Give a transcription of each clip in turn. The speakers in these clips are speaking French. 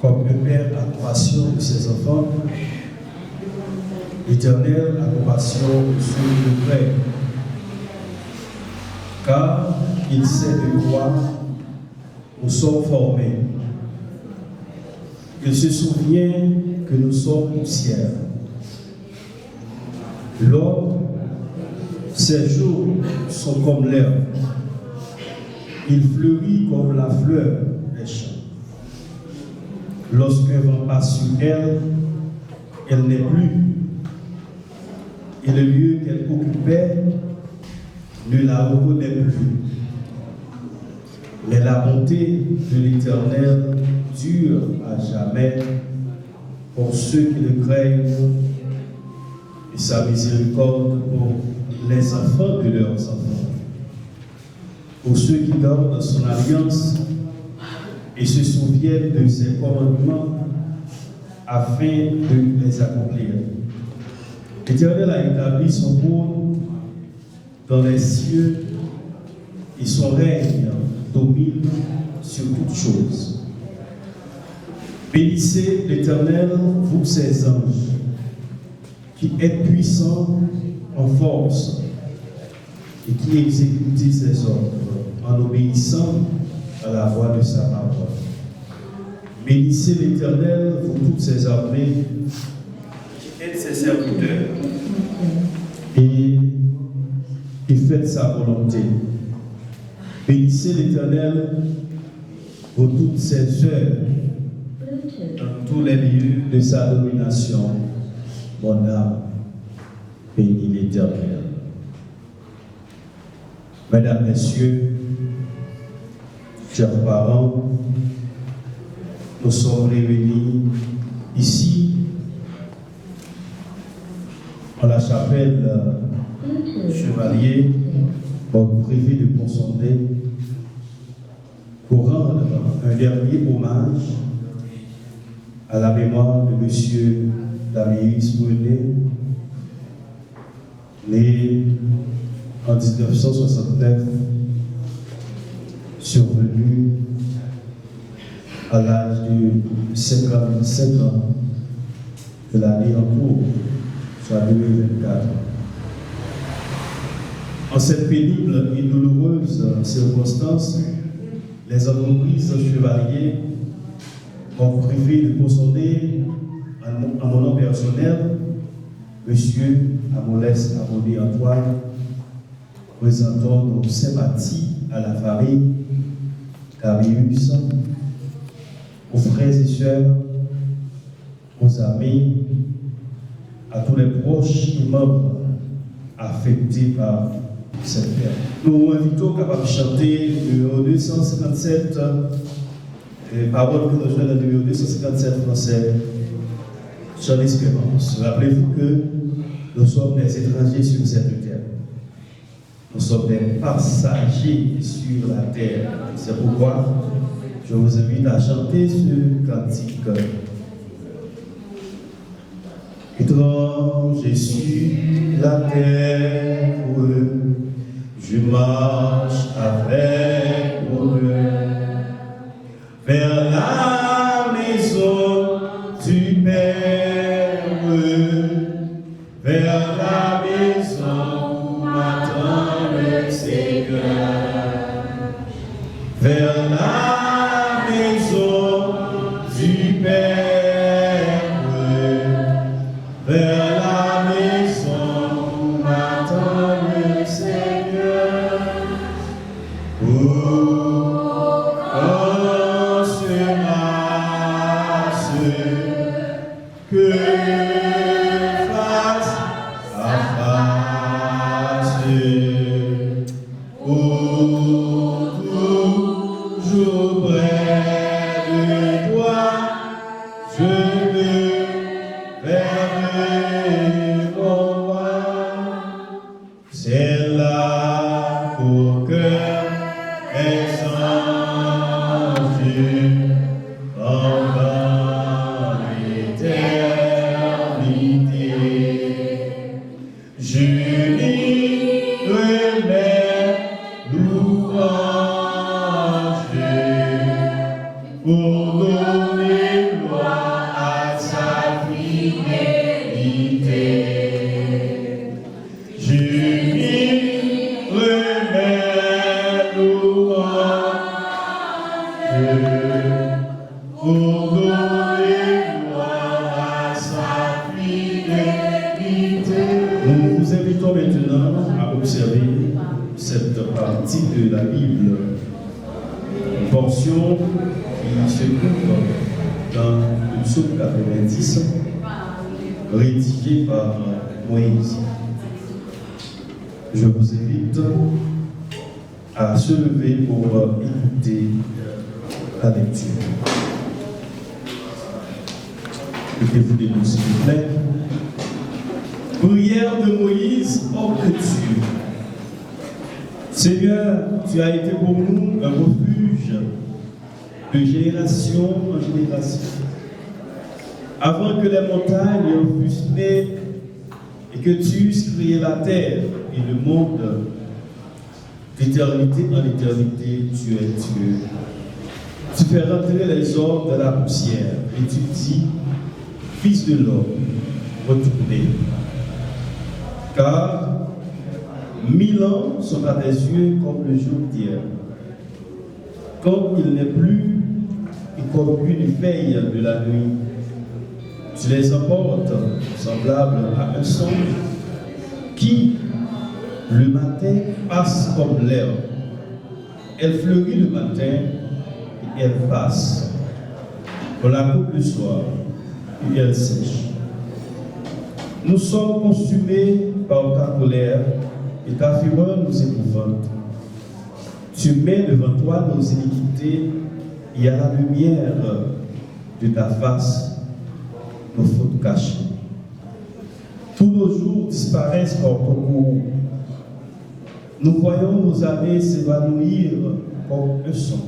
Comme un père a compassion de ses enfants, l'Éternel a compassion de ceux qui le craignent. Car il sait de quoi nous sommes formés. Il se souvient que nous sommes poussière. L'homme, ses jours sont comme l'herbe. Il fleurit comme la fleur des champs. Lorsqu'un vent passe sur elle, elle n'est plus. Et le lieu qu'elle occupait ne la reconnaît plus. Mais la bonté de l'Éternel dure à jamais pour ceux qui le craignent et sa miséricorde pour les enfants de leurs enfants. Pour ceux qui gardent son alliance et se souviennent de ses commandements afin de les accomplir. L'Éternel a établi son trône dans les cieux et son règne domine sur toutes choses. Bénissez l'Éternel, vous ses anges, qui êtes puissants en force et qui exécutez ses ordres en obéissant à la voix de sa parole. Bénissez l'Éternel, vous toutes ses armées, qui êtes ses serviteurs, et faites sa volonté. Bénissez l'Éternel, vous toutes ses œuvres, dans tous les lieux de sa domination. Mon âme bénit l'Éternel. Mesdames, Messieurs, chers parents, nous sommes réunis ici, à la chapelle Chevalier, ordre privé de Pont-Sondé, pour rendre un dernier hommage à la mémoire de M. Damius Brunet, né en 1969, survenu à l'âge de 57 ans de l'année en cours, soit 2024. En cette pénible et douloureuse circonstance, les entreprises Chevalier ont privé de Pont-Sondé, à mon nom personnel, M. Amolès Amodé Antoine, présentant nos sympathies à la famille Damius, aux frères et sœurs, aux amis, à tous les proches et membres affectés par cette perte. Nous invitons capables de chanter le numéro 257, paroles que nous jouons dans le numéro 257 français, Chant d'espérance. Rappelez-vous que nous sommes des étrangers sur cette terre. Nous sommes des passagers sur la terre. C'est pourquoi je vous invite à chanter ce cantique. Étranger sur la terre, je marche avec vous vers la maison du Père, vers la maison où m'attend le Seigneur, vers la maison du Père, vers la maison où m'attend le Seigneur. Oh, on se masse que face à face. Oh, toujours près de toi, je veux vers mon roi. C'est là qu'au cœur des anges pendant l'éternité. J'unis mes louanges pour donner pour donner gloire à sa fidélité. Nous vous invitons maintenant à observer cette partie de la Bible, une portion qui se trouve dans le psaume 90, rédigé par Moïse. Je vous invite à se lever pour écouter la lecture. Mettez-vous debout, s'il vous plaît. Prière de Moïse, homme de Dieu. Seigneur, tu as été pour nous un refuge de génération en génération. Avant que les montagnes fussent nées et que tu eusses créé la terre et le monde, d'éternité en éternité, tu es Dieu. Tu fais rentrer les hommes dans la poussière et tu dis, Fils de l'homme, retournez. Car 1000 ans sont à tes yeux comme le jour d'hier. Comme il n'est plus et comme une veille de la nuit. Tu les emportes semblables à un songe qui, le matin, passe comme l'herbe. Elle fleurit le matin et elle passe. On la coupe le soir et elle sèche. Nous sommes consumés par ta colère et ta fureur nous épouvante. Tu mets devant toi nos iniquités et à la lumière de ta face, nos fautes cachées. Tous nos jours disparaissent par ton courroux. Nous voyons nos années s'évanouir comme un son.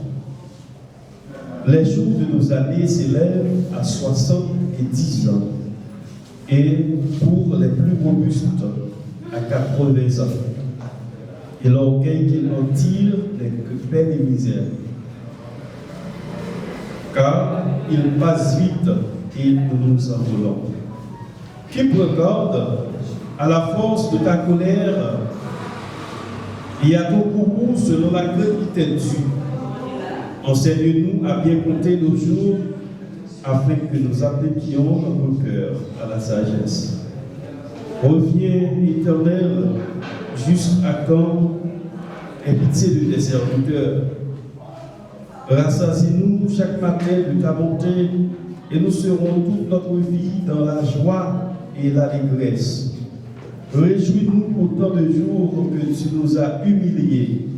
Les jours de nos années s'élèvent à 70 ans et pour les plus robustes à 80 ans. Et l'orgueil qu'ils en tirent n'est que peine et misère. Car ils passent vite et nous nous envolons. Qui prend garde à la force de ta colère et à ton courroux selon la crainte qui t'est due. Enseigne-nous à bien compter nos jours afin que nous appliquions notre cœur à la sagesse. Reviens, Éternel, jusqu'à quand aie pitié de tes serviteurs. Rassasie-nous chaque matin de ta bonté et nous serons toute notre vie dans la joie et l'allégresse. Réjouis-nous autant de jours que tu nous as humiliés,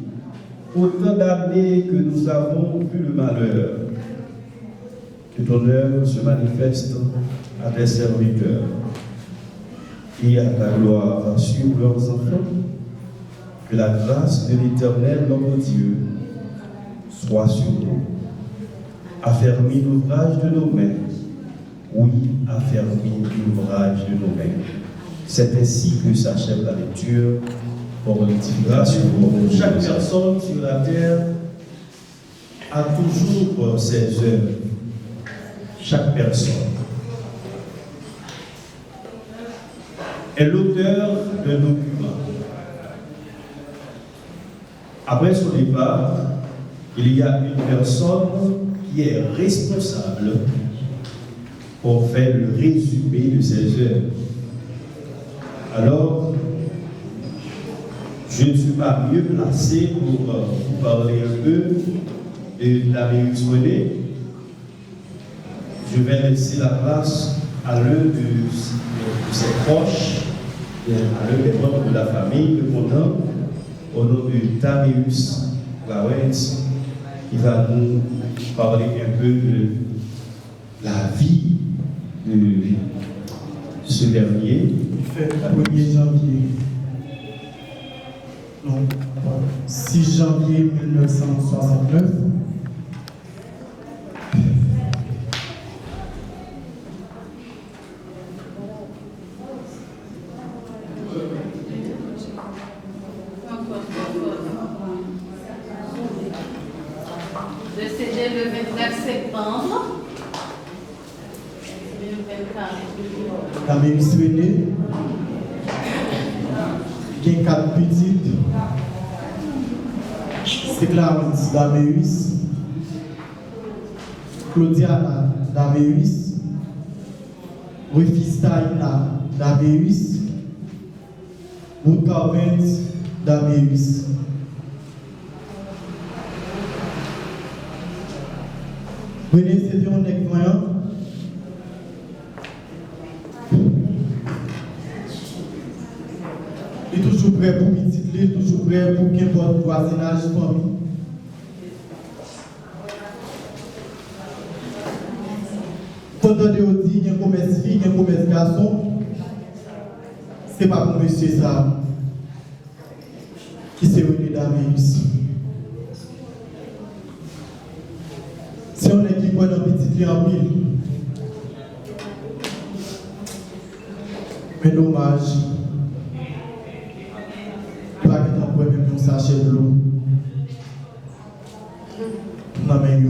autant d'années que nous avons vu le malheur. Que ton œuvre se manifeste à tes serviteurs et à ta gloire sur leurs enfants. Que la grâce de l'Éternel, notre Dieu, soit sur nous. Affermis l'ouvrage de nos mains. Oui, affermis l'ouvrage de nos mains. C'est ainsi que s'achève la lecture pour grâce pour chaque personne sur la terre a toujours ses œuvres. Chaque personne est l'auteur d'un document. Après son départ, il y a une personne qui est responsable pour faire le résumé de ses œuvres. Alors, je ne suis pas mieux placé pour vous parler un peu de l'Amérique René. Je vais laisser la place à l'un de ses proches, à l'un des membres de la famille, le condamne, au nom de Taméus Lawrence, qui va nous parler un peu de la vie de ce dernier. Fait 1er janvier, non, 6 janvier 1969. Décédé le 24 septembre 2024. Taméus René, il y a 4 petites. C'est Clarence Taméus. Claudiana Dameus, Refistaina Dameus, Ruth Carvens Dameus. Venez, c'était un éclairant. Il est toujours prêt pour petit, toujours prêt pour qu'importe voisinage, famille. Quand on dit qu'il y a un commerce fille, il y a un commerce garçon, ce n'est pas pour monsieur ça qui s'est réuni d'Améus. Si on est qui voit dans petit lit en pile, mais dommage, pas que t'en même un sachet de l'eau. Non, mais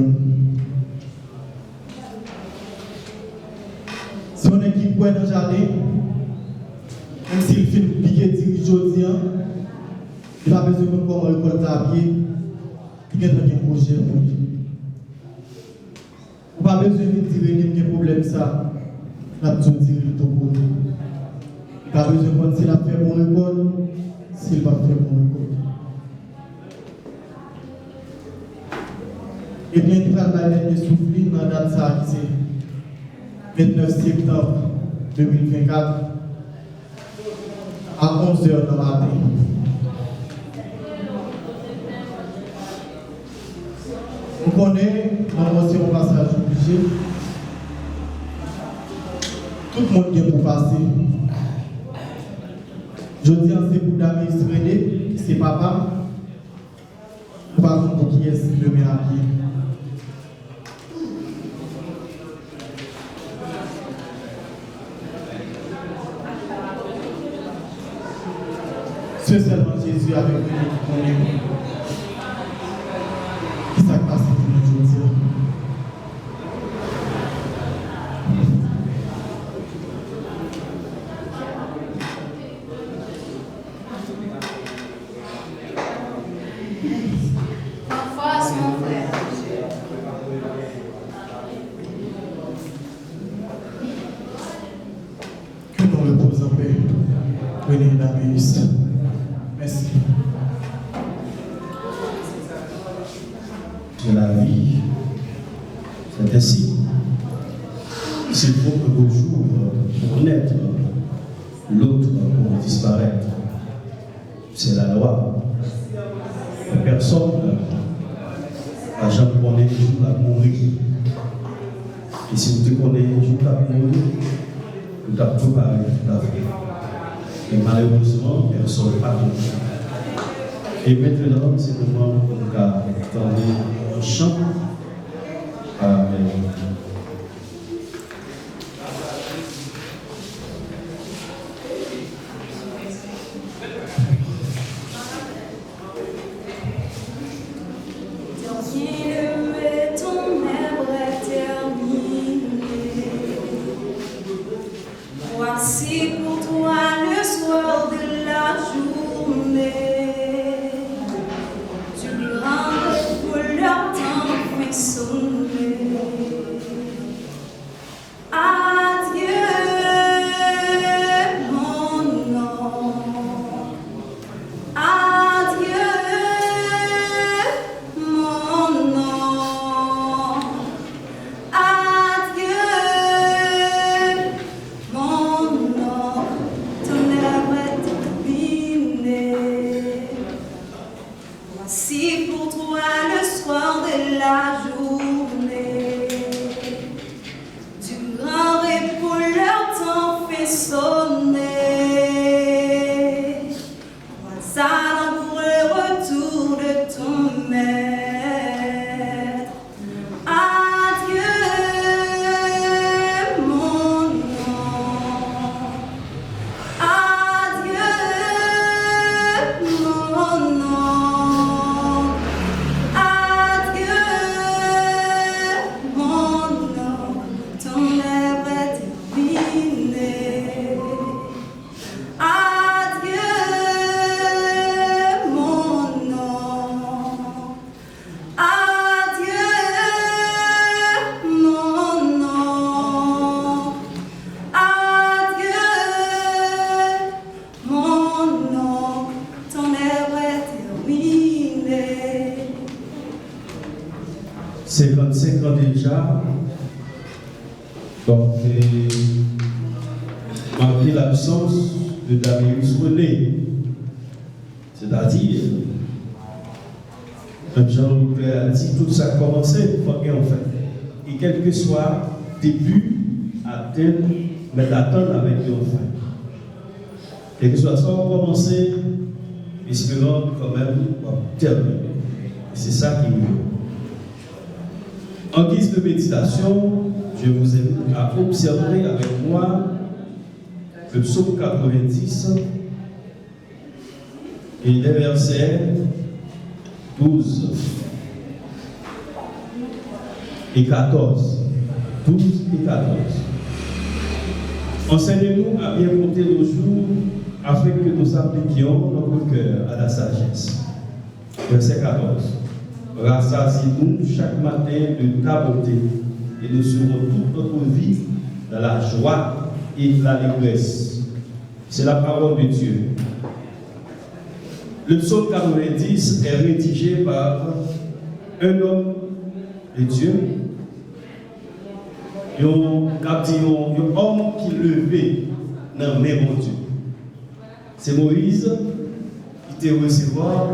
si on est qui voit dans le jardin, même s'il fait une piquet dirige aujourd'hui, il n'a pas besoin de comment récolter à pied, il y a un projet pour lui. On n'a pas besoin de dire qu'il y a un problème, ça. On a besoin de dire le tout pour nous. Il n'a pas besoin de prendre s'il a fait bon récolte, s'il va faire bon récolte. Et bien, il va aller souffler dans la date ça, qui c'est 29 septembre 2024 à 11h dans la matin. On connaît, dans l'ancien passage obligé, tout le monde vient pour passer. Je dis à ces pour Dameus René, c'est papa, on va voir qui est le met à pied. C'est seulement Jésus avec nous qui connaît. Qui s'est passé pour nous aujourd'hui? En face, mon frère. Que nous repose en paix. Venez Dameus. Merci. De la vie, c'est ainsi. S'il faut que vos jours pour naître, l'autre pour disparaître. C'est la loi. Personne n'a jamais connu le jour à mourir. Et si vous te connaissez le jour à mourir, vous avez préparé tout à fait. Et malheureusement, personne n'a pas de jour. Et maintenant, c'est le moment où nous attendons un chant. Amen. Voici pour toi le soir de la journée. Tu grandes couleurs t'en fait sonner. Donc, malgré l'absence de Darius René, c'est-à-dire, comme Jean-Pierre a dit, tout ça a commencé, et en fait, et quel que soit début, atteindre, mais d'attendre avec eux en fait. Quel que soit ça, on va commencer, espérant quand même terminer. C'est ça qui est mieux. En guise de méditation, je vous invite à observer avec moi le psaume 90 et les versets 12 et 14. 12 et 14. Enseignez-nous à bien compter nos jours afin que nous appliquions notre cœur à la sagesse. Verset 14. Rassasie-nous chaque matin de ta bonté et nous serons toute notre vie dans la joie et l'allégresse. C'est la parole de Dieu. Le psaume 90 est rédigé par un homme de Dieu, un homme qui levait dans la main de Dieu. C'est Moïse qui était recevoir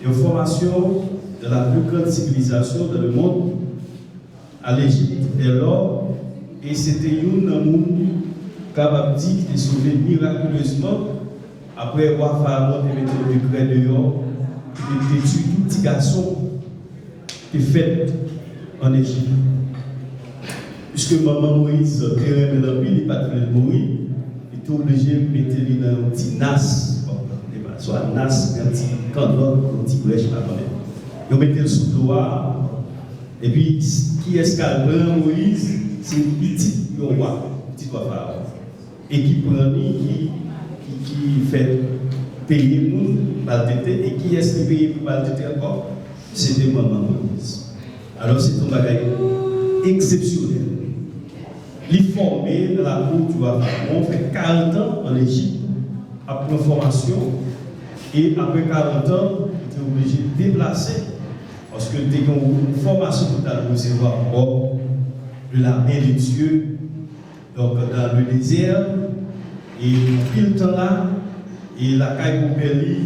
une formation de la plus grande civilisation dans le monde, à l'Égypte et l'or, et c'était un homme capable de sauver miraculeusement après avoir Pharaon de mettre le grès dehors, de détruire tout petit garçon qui est fait en Égypte. Puisque maman Moïse, qui est dans le pays, il n'est pas de mourir, il était obligé de mettre lui dans un petit nas, soit un nas, un petit canot, un petit brèche, pas quand même. Il mettait le sous doigt, et puis qui est-ce qu'a pris Moïse? C'est un petit roi, petit roi Pharaon. Et qui prend qui fait payer pour maltraiter, et qui est-ce qui paye pour maltraiter encore? C'était maman Moïse. Alors c'est un bagage exceptionnel. Il est formé dans la cour du roi Pharaon, fait 40 ans en Égypte, après une formation, et après 40 ans, il était obligé de déplacer, parce que il y a une formation pour recevoir de la main de Dieu, donc dans le désert, et depuis le temps là, et la caille pour Béli,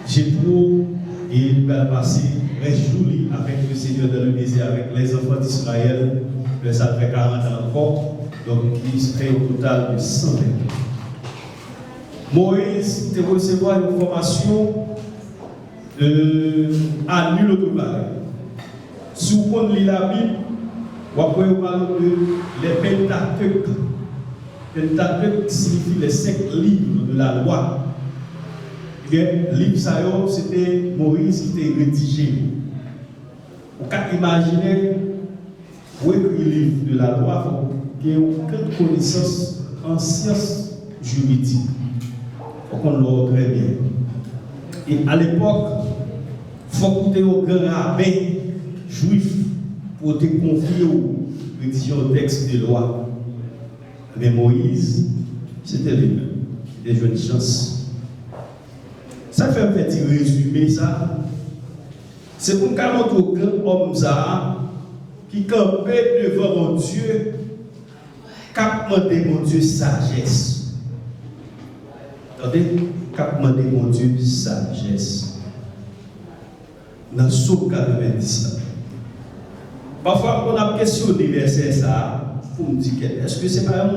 Jétro, et il va passer réjoui avec le Seigneur dans le désert, avec les enfants d'Israël, ça fait 40 ans encore, donc il serait au total de 100 ans. Moïse te recevoir une formation à nul autre part. Si vous lisez la Bible, vous pouvez parler de les Pentateuques. Pentateuque signifie les 5 livres de la loi. Les livres, c'était Moïse qui était rédigé. Vous pouvez imaginer, pour écrire le livre de la loi, il y a aucune connaissance en sciences juridiques. Il faut qu'on le très bien. Et à l'époque, il faut qu'on ait un grand rabbin juif pour te confier aux réditions de textes de loi. Mais Moïse, c'était lui-même. Il a eu une chance. Ça fait un petit résumé, ça. C'est pour montrer au grand homme ça, qui campait devant mon Dieu, qui a demandé mon Dieu sagesse. Attendez, qui a demandé mon Dieu sagesse. Dans ce 90 là. Parfois, on a questionné verset ça, pour me dire, est-ce que c'est pas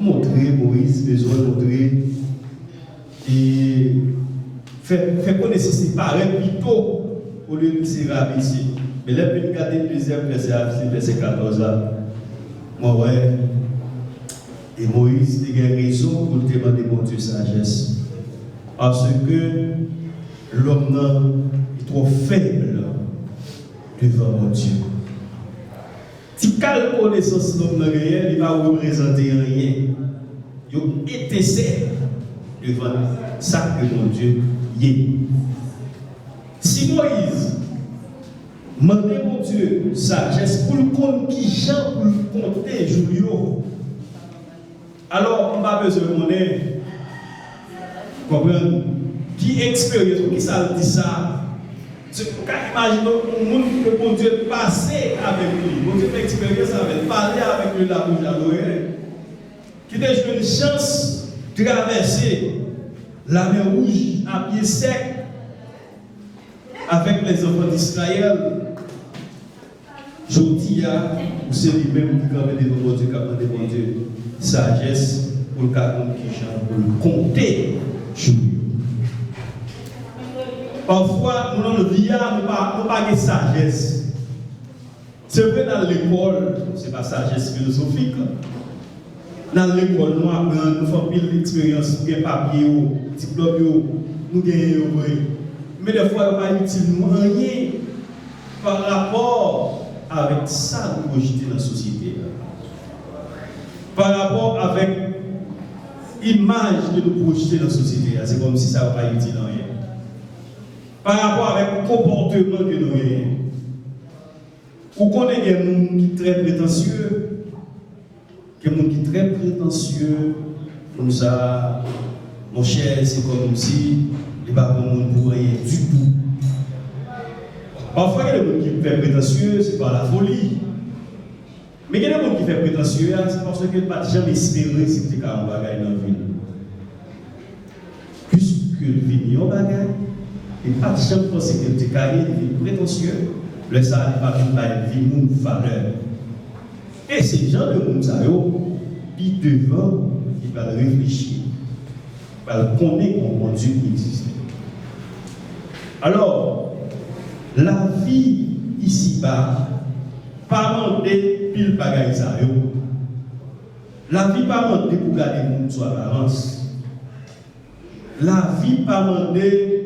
montrer Moïse, besoin de montrer, et faire connaissance, c'est pareil plutôt, au lieu de se rabaisser. Mais là, puis regarder le deuxième verset 14 là, moi, ouais, et Moïse a raison pour demander mon Dieu sagesse. Parce que l'homme est trop faible devant mon Dieu. Si quelle connaissance l'homme réel, il va représenter rien. Il est essayé devant ça que mon Dieu y est. Si Moïse demandait mon Dieu sagesse pour le compte qui chante pour le compter Julio, alors on va besoin de comprendre qui expérience, qui ça dit ça. Imaginez un monde que bon Dieu passé avec lui, bon Dieu fait expérience avec, parler avec lui la bouche à l'oreille, qui a eu une chance de traverser la mer Rouge à pied sec avec les enfants d'Israël. Je dis à vous, c'est lui-même qui a demandé bon Dieu, qui a demandé bon Dieu sagesse pour le cas qui chante, pour le compter sur lui. Parfois, nous, dans le vieillard, nous n'avons pas de sagesse. C'est vrai, dans l'école, ce n'est pas sagesse philosophique. Dans l'école, nous apprenons, nous faisons pile d'expérience, nous avons papier, diplôme, nous gagnons. Mais des fois, il n'est pas utile, nous rien par rapport avec ça que nous projetons dans la société. Par rapport avec l'image que nous projetons dans la société. C'est comme si ça n'a pas utile en rien. Par rapport avec le comportement que nous avons. Ou qu'on ait des gens qui sont très prétentieux, comme ça, mon cher, c'est comme si les parents ne pour rien du tout. Parfois, il y a des gens qui sont prétentieux, c'est par la folie. Mais il y a des gens qui sont prétentieux, c'est parce qu'ils n'ont pas jamais espéré si tu as un bagage dans la vie. Puisque le vie est un bagage, et pas de jamais penser que tu es carré, tu es prétentieux, le ça n'est pas une vie, une valeur. Et ces gens de monde, ils devant, ils vont réfléchir, ils vont connaître comment Dieu existe. Alors, la vie ici-bas, pas demander pile bagaille ça. La vie pas demander pour garder le monde sur l'avance. La vie pas demander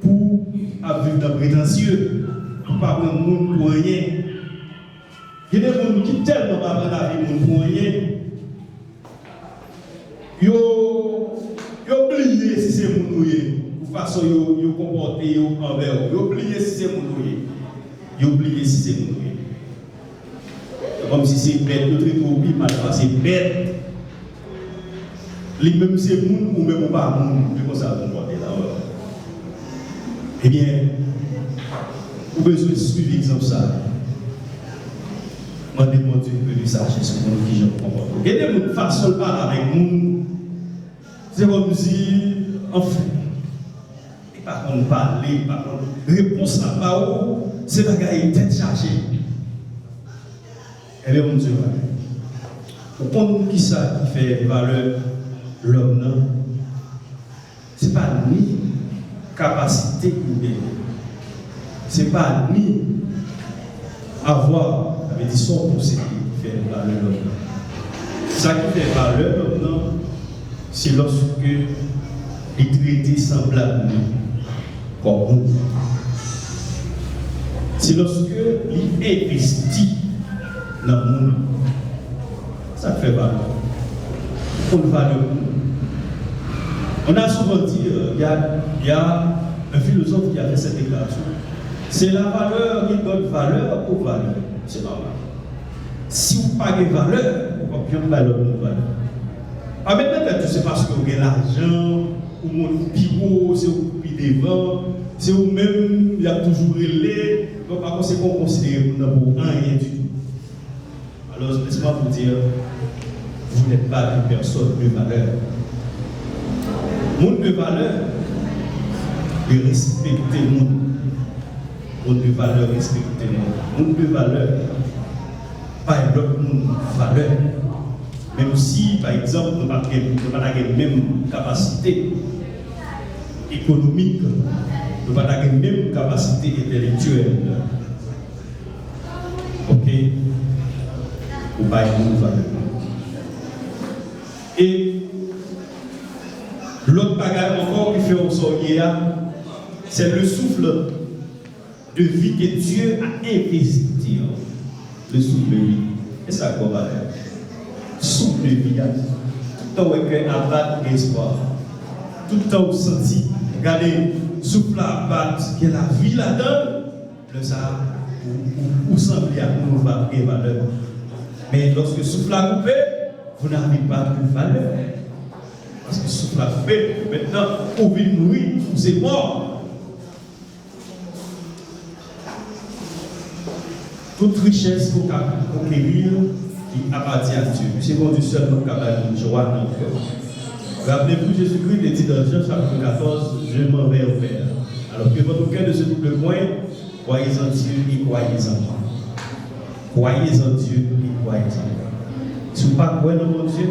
pour vivre dans prétentieux, pour ne pas prendre le monde pour rien. Il y a des gens qui tellement pas prendre la vie pour rien. Ils oublient si c'est mon noué, de façon ils comportent envers eux. Ils oublient si c'est mon noué. Ils oublient si c'est mon noué. Comme si c'est bête, notre étoile mal passé, bête. Les mêmes c'est moun ou même pas moun, c'est comme ça qu'on voit là. Eh bien, vous avez besoin de suivre l'exemple ça. Moi, demandez mon Dieu que lui sagesse pour nous qui je comprends. Il y a des façons de parler avec nous. C'est comme si, enfin, et par contre, parler, par contre, réponse à parole, c'est la gueule tête chargée. Eh bien, mon Dieu, au point de qui ça qui fait valeur l'homme, non? Ce n'est pas ni capacité ou bien. Ce n'est pas ni avoir, ça veut dire son procédé qui fait valeur l'homme. Ça qui fait valeur l'homme, c'est lorsque les traités semblables comme nous. C'est lorsque il investit dans le monde. Ça fait valeur. On valeur. On a souvent dit, il y a un philosophe qui a fait cette déclaration. C'est la valeur qui donne valeur aux valeurs. C'est normal. Si vous n'avez pas de valeur, vous ne pouvez pas donner de valeur. Ah, maintenant, tout c'est parce que vous avez l'argent, ou mon bureau, c'est vous qui devant, c'est vous-même, il y a toujours relais, donc par conséquent, on considère que vous n'avez rien du tout. Alors, laissez-moi vous dire, vous n'êtes pas une personne de valeur. Monde de valeur, de respecter le monde. Monde de valeur, respecter le monde. Monde de valeur, pas un autre monde de valeur. Même si, par exemple, nous n'avons pas la même capacité économique, nous n'avons pas la même capacité intellectuelle. Ok? Ou pas une valeur. Et l'autre bagage encore qui fait ressortir, c'est le souffle de vie que Dieu a investi. Le souffle de vie. Et ça, quoi, valeur? Souffle de vie. Tout le temps où il y a un abat d'espoir. Tout le temps où vous sentez, regardez, souffle à abattre, que la vie là-dedans, le ça, vous semblez à nous avoir une valeur. Mais lorsque le souffle a coupé, vous n'avez pas de valeur. Parce que le souffle a coupé, maintenant, vous vivez mourir, vous êtes mort. toute richesse pour conquérir qui appartient à Dieu. C'est bon Dieu seulement capable de joie dans le cœur. Rappelez-vous, Jésus-Christ dit dans Jean chapitre 14, je m'en vais au Père. Alors que votre cœur ne se double point, croyez en Dieu et croyez en moi. Croyez en Dieu et croyez en moi. Si vous ne croyez pas dans mon Dieu,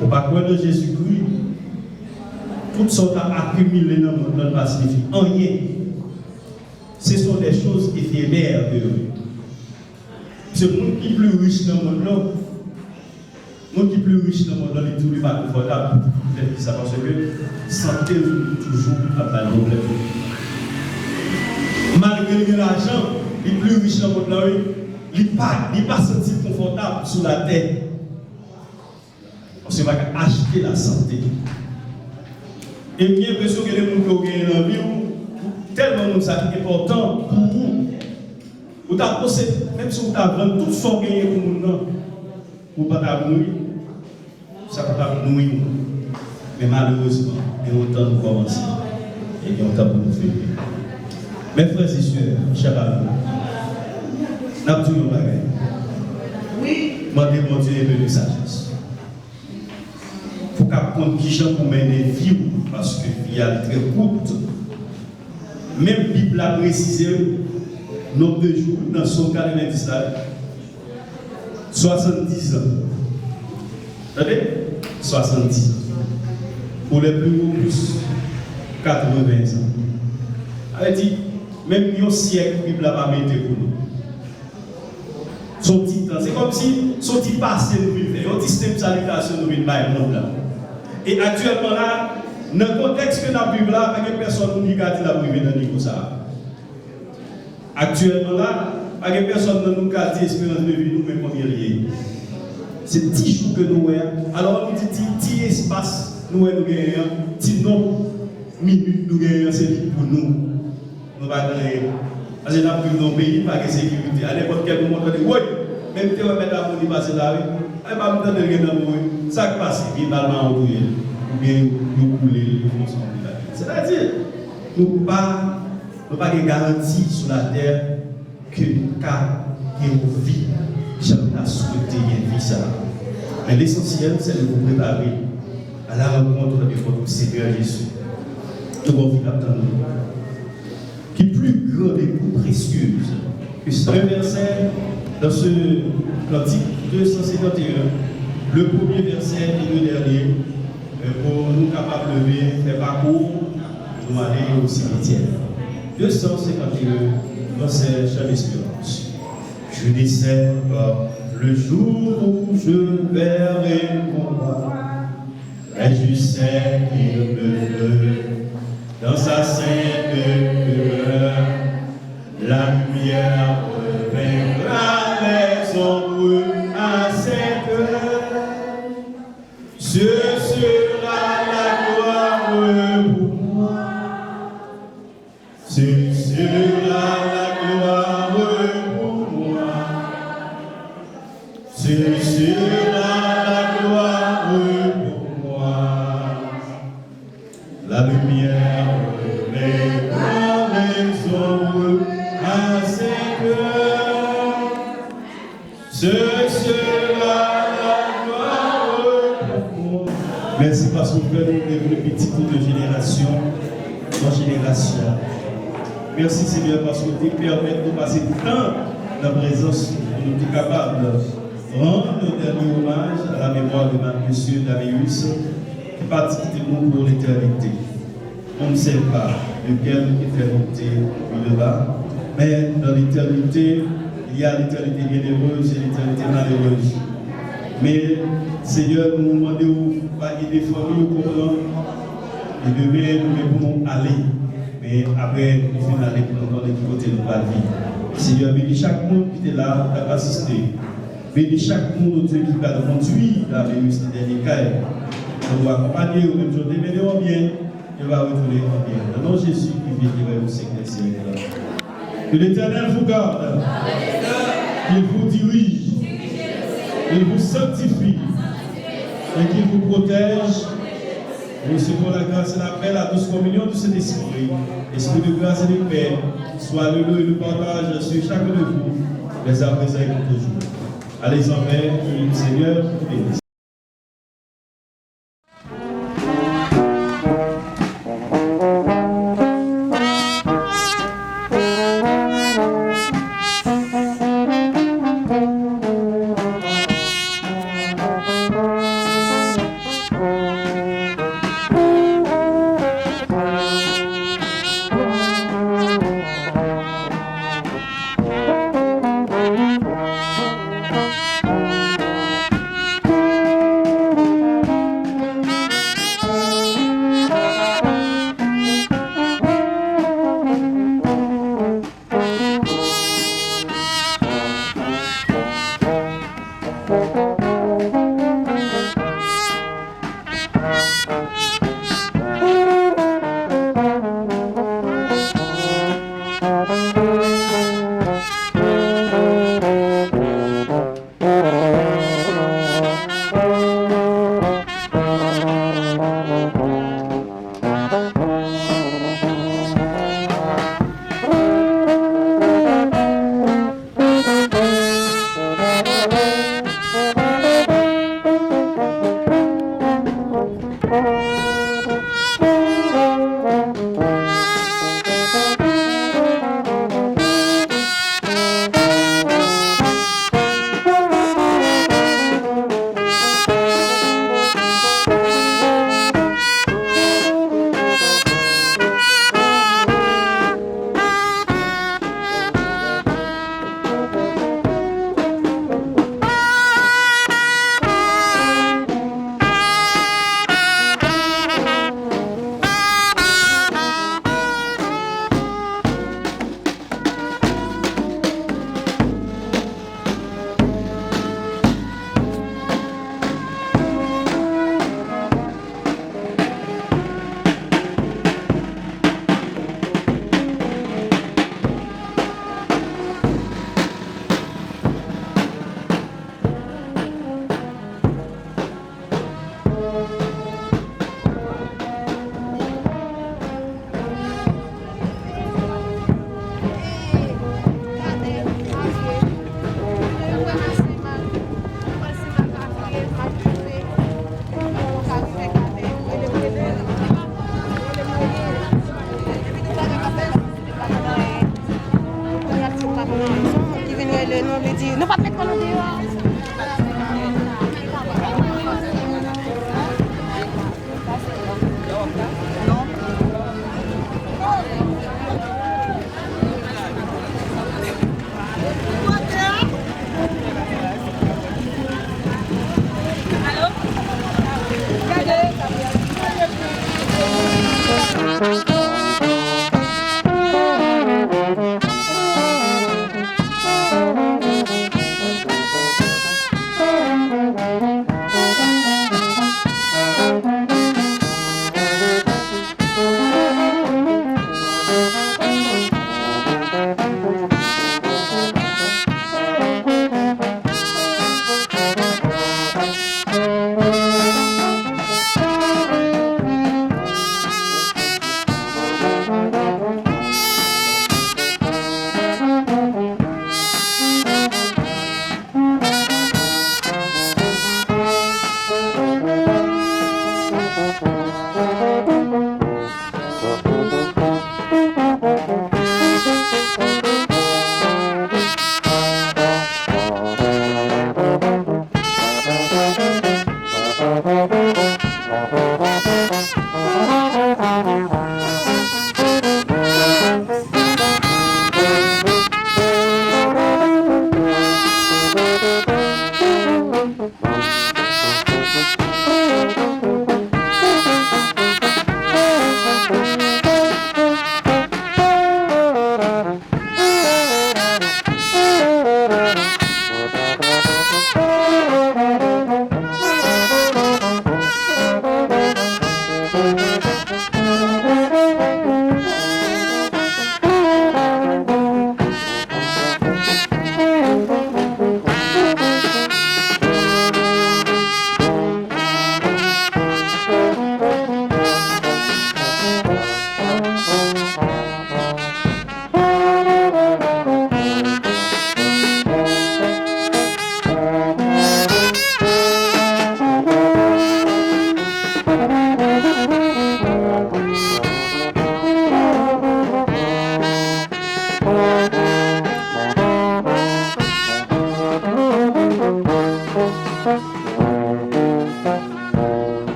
vous ne croyez pas dans Jésus-Christ, toutes sont accumulées dans le monde, ne pas signifier rien. Ce sont des choses éphémères. C'est le monde qui est plus riche dans le monde. Le monde qui est plus riche dans le monde, il est toujours pas confortable. Peut-être que ça parce que santé toujours à pas problème. Malgré l'argent, il est plus riche dans le monde, il n'est pas senti confortable sous la terre. On va acheter la santé. Et bien l'impression que les gens qui ont gagné dans la vie, tellement de ça est important pour vous. Vous avez pensé, même si vous avez vendu tout ce que vous avez pour nous, vous ne pouvez pas mourir. Ça ne peut pas mourir. Mais malheureusement, il y a autant de commencer. Et il y a autant pour nous faire. Mes frères et sœurs, chers amis, nous avons toujours bagage. Oui. Demandez mon Dieu de sagesse. Il faut qu'on qui gens pour mener vie parce que la vie est très courte. Même la Bible a précisé nombre de jours dans son 90 ans, 70 ans. Vous savez 70 ans. Pour les plus gros, plus 80 ans. Elle dit, même un siècle, la Bible n'a pas mis pour nous. Son petit temps, c'est comme si son petit passé nous vient faire, un système de salutation nous vient faire le monde là. Et actuellement là, dans le contexte que la Bible là, il n'y a personne qui a dit la privé dans le niveau ça. Actuellement là, il n'y a personne qui a dit l'espérance de vie, nous même combien lié. C'est 10 jours que nous avons. Alors, nous disons 10 espaces, nous avons 10 nombres, minutes, nous avons c'est pour nous. Nous ne pouvons pas gagner. Parce que dans le pays, il n'y a pas de sécurité. À n'importe quel moment, on dit oui, même si on met la monnaie passer là, elle va me donner le temps de ça qui passe, il va mal ou bien nous couler, nous faisons c'est-à-dire, nous n'avons pas de garantie sur la terre que car il y a une vie, jamais à souhaiter une vie ça. Mais l'essentiel, c'est de vous préparer à la rencontre de votre Seigneur Jésus. Nous avons vu d'attendre. Qui est plus grand et plus précieuse que ce verset dans ce cantique 251, le premier verset et le dernier, pour nous capables de lever, faire parcours, nous aller au cimetière. 251, verset Chant d'Espérance. Je décède le jour où je verrai mon roi, et je sais qu'il me veut. Dans sa sainte demeure, la lumière revaincra les ombres à cette heure. Ce sera la gloire pour moi. Ce sera la gloire pour moi. Ce sera la gloire pour moi. La lumière merci parce que vous faites le petit tour de génération en génération. Merci Seigneur parce que vous permettez de passer du temps dans la présence de nous sommes capables de rendre le dernier hommage à la mémoire de M. Darius qui participe pour l'éternité. On ne sait pas de quelle éternité il va, mais dans l'éternité, il y a l'éternité bienheureuse et l'éternité malheureuse. Mais Seigneur, nous demandons pas aider les familles au comprendre. Et demain, nous pouvons aller. Mais après, nous finissons aller pour nous donner du côté de notre vie. Seigneur, bénis chaque monde qui est là, qui a assisté. Bénis chaque monde, Dieu, qui va conduire la réussite des derniers cas. On va accompagner au même jour, déménons bien, et va retourner en bien. Dans le nom de Jésus qui vient, qui va vous sécuriser. Que l'Éternel vous garde, qu'il vous dirige, qu'il vous sanctifie et qu'il vous protège Recevons la grâce et la paix, la douce communion de cet esprit. Esprit de grâce et de paix, soit le lot et le partage sur chacun de vous, les à présent et pour toujours. Allez en paix, que le Seigneur vous bénisse. Nous pas mettre